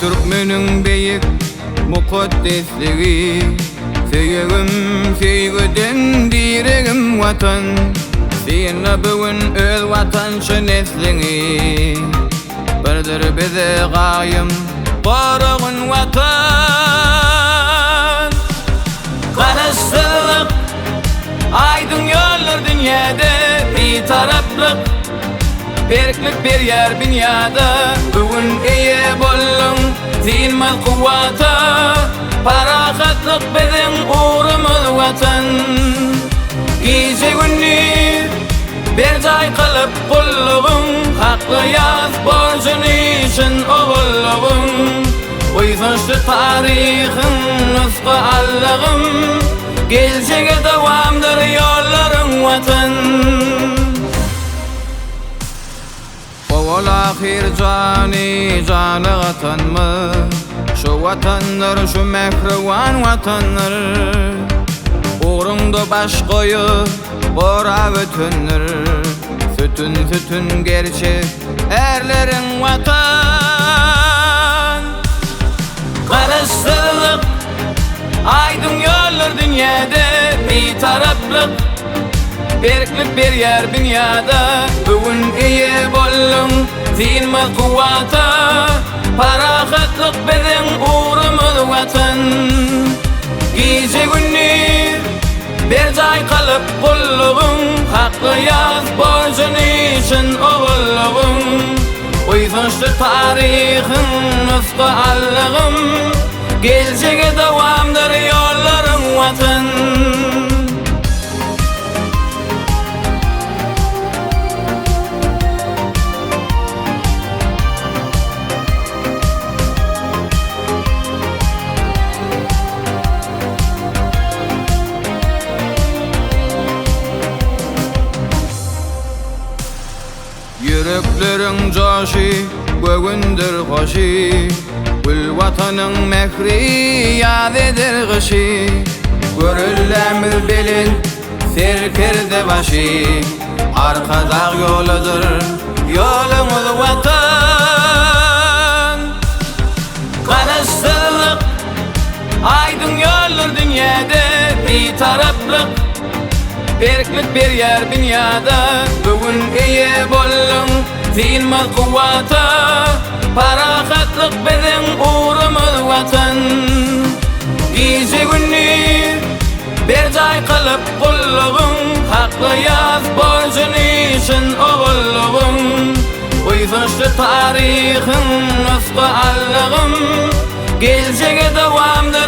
Sen Türkmenin beyik mukaddesligi, Seygim seygiden diregim vatan, Sen bugün öz vatanşın eslini, Birdir bize gayım barığın vatan. Karıştırlık aydın yollar dünyada, Bir taraflık berklik bir yer dünyada. Bugün iyi bollun zilmal kuvvata, Parakatlık bizim uğrumuz vatan. Gece günü bir cay kılıp kulluğun, Haklı yaz borcun için oğulluğun. Uysunçlu tarihin nüskü allığım, Geleceğe devamdır yolların vatan. Oğul ahir cani canı vatan mı? Şu vatanlar, şu mehrivan vatanlar, Uğrunda baş koyup bora bütünler, Sütün gerçek erlerin vatan. Karıştırlık aydın yollar dünyada, Bir taraflık berklik bir yer dünyada. Bugün iyi bollun zilmal kuvvata, Parakatlık bizim uğrumuz vatan. Gece günü bir cay kalıp kulluğun, Haklı yaz borcun için oğulluğun. Uysunçlu tarihin nüskü allığım, Geleceğe devamdır yolların vatan. Yüreklerin coşu, göğündür hoşu, Gül vatanın mehri yad eder gışı. Görülemir belin serkerde başı, Arkadağ yoludur yolumuz vatan. Karıştırlık aydın yollar dünyada, Bir taraflık berklik bir yer dünyada. Bugün iyi bollun zilmal kuvvata, Parakatlık bizim uğrumuz vatan. Gece günü bir cay kılıp kulluğun, Haklı yaz borcun için oğulluğun. Uysunçlu tarihin nüskü allığım, Geleceğe devamdır